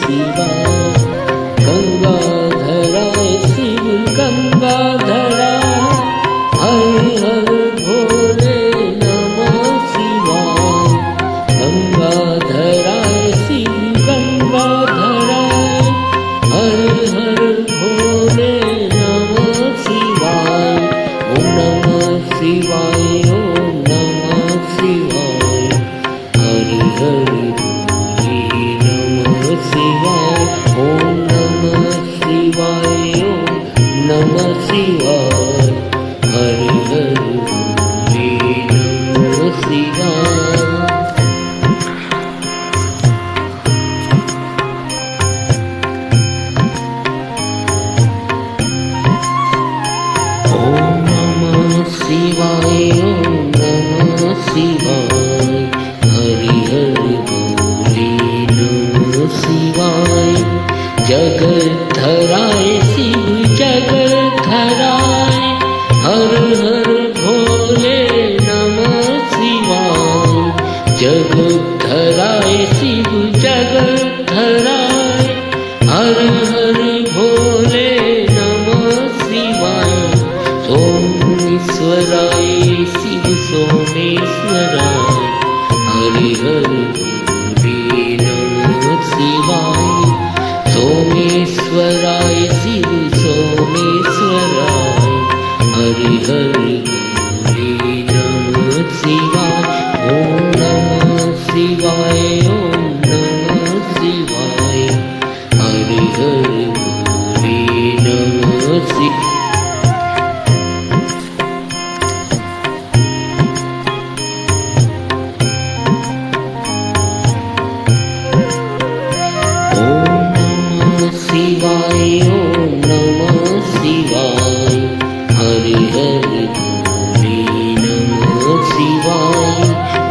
शिवाय। गंगाधराय शिव गंगाधराय, हर हर भोले नमः शिवाय। गंगाधराय शिव गंगाधराय, हर हर भोले नमः शिवाय। ओम नमः शिवाय, ओम नमः शिवाय। हरि हरि भोले नमः शिवाय। ओम नमः शिवाय, ओम नमः शिवाय। हरि हरि भोले नमः शिवाय। ओम नमः शिवाय, ओम नमः शिवाय। हरि हरि भोले नमः शिवाय। जगद्धराय शिव जगद्धराय, हर हर भोले नमः शिवाय। जगद्धराय शिव जगद्धराय, हर हर भोले नमः शिवाय। सोमेश्वराय शिव सोमेश्वराय, हरि हरि भोले नमः शिवाय। सोमेश्वराय शिव सोमेश्वराय, हरि हरि भोले नमः शिवाय। ओम नमः शिवाय, ओम नमः शिवाय। हरि हरि भोले नमः शिवाय। शिवाय, ओम नमः शिवाय। हरि हरि भोले नमः शिवाय।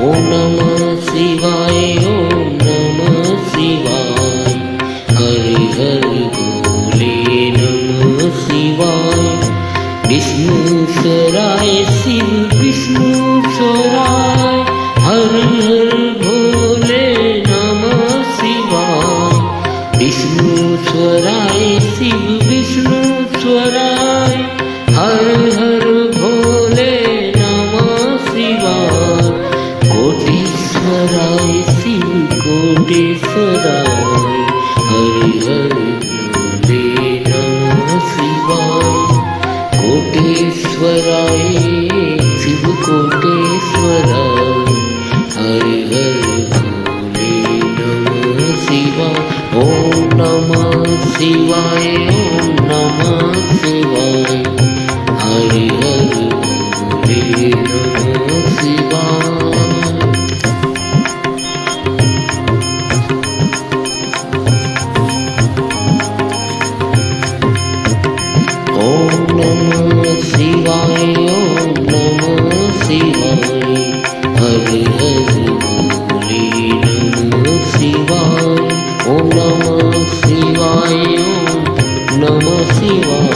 ओम नमः शिवाय, ओम नमः शिवाय। हरि हरि भोले नमः शिवाय। विष्णुस्वराय शिव विष्णुस्वराय, हर हर भोले नमः शिवाय। विष्णुस्वराय शिव विष्णुस्वराय, हर हर भोले नमः शिवाय। कोटीश्वराय शिव कोटीश्वराय, हरि हरि भोले नमः शिवाय। कोटेश्वराय शिव कोटेश्वराय, हरि हरि भोले नमः शिवाय। ओम नमः शिवाय, ओम नमः शिवाय। हरि हरि भोले नमः शिवाय। ओम नमः शिवाय, ओम नमः शिवाय। हरि हरि भोले नमः शिवाय। ओम नमः शिवाय, ओम नमः शिवाय।